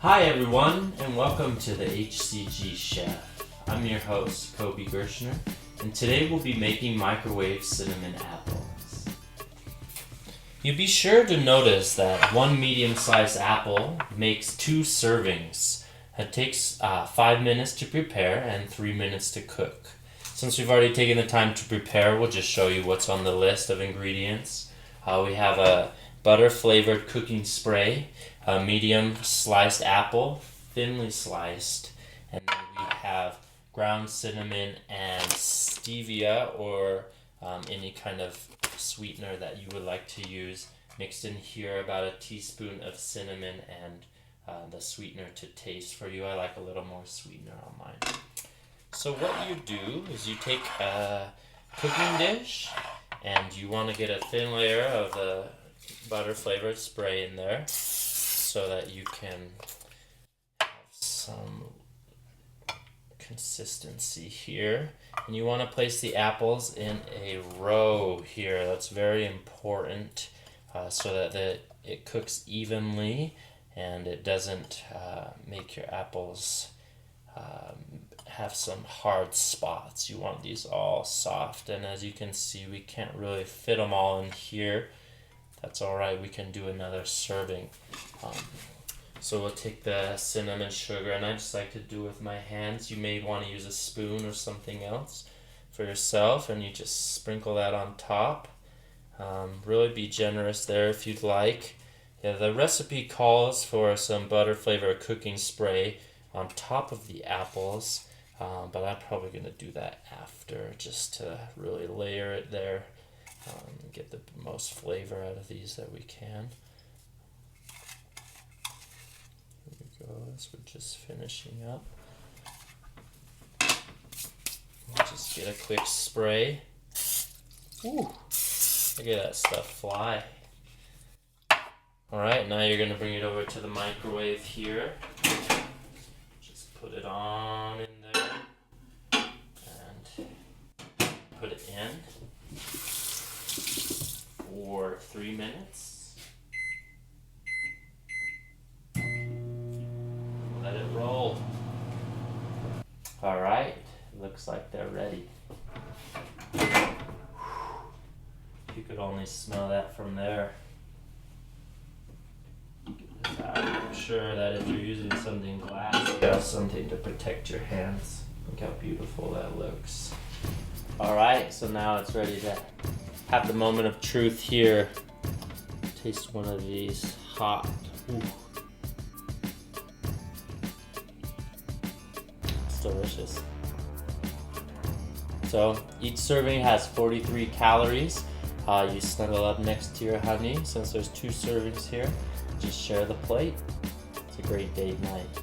Hi everyone, and welcome to the HCG Chef. I'm your host, Kobe Gershner, and today we'll be making microwave cinnamon apples. You'll be sure to notice that one medium-sized apple makes 2 servings. It takes 5 minutes to prepare and 3 minutes to cook. Since we've already taken the time to prepare, we'll just show you what's on the list of ingredients. We have a butter-flavored cooking spray, a medium sliced apple, thinly sliced, and then we have ground cinnamon and stevia or any kind of sweetener that you would like to use mixed in here, about a teaspoon of cinnamon and the sweetener to taste for you. I like a little more sweetener on mine. So what you do is you take a cooking dish and you want to get a thin layer of the butter flavored spray in there so that you can have some consistency here. And you want to place the apples in a row here. That's very important so that it cooks evenly and it doesn't make your apples have some hard spots. You want these all soft, and as you can see, we can't really fit them all in here. That's alright, we can do another serving. So we'll take the cinnamon sugar, and I just like to do it with my hands. You may want to use a spoon or something else for yourself, and you just sprinkle that on top. Really be generous there if you'd like. Yeah, the recipe calls for some butter flavored cooking spray on top of the apples, but I'm probably going to do that after just to really layer it there. Get the most flavor out of these that we can. Here we go, as we're just finishing up. We'll just get a quick spray. Ooh, look at that stuff fly. Alright, now you're going to bring it over to the microwave here. Just put it on in there and put it in for 3 minutes. Let it roll. Alright, looks like they're ready. You could only smell that from there. I'm sure that if you're using something glass, you have something to protect your hands. Look how beautiful that looks. Alright, so now it's ready to have the moment of truth here. Taste one of these hot. Ooh. It's delicious. So each serving has 43 calories. You snuggle up next to your honey. Since there's 2 servings here, just share the plate. It's a great date night.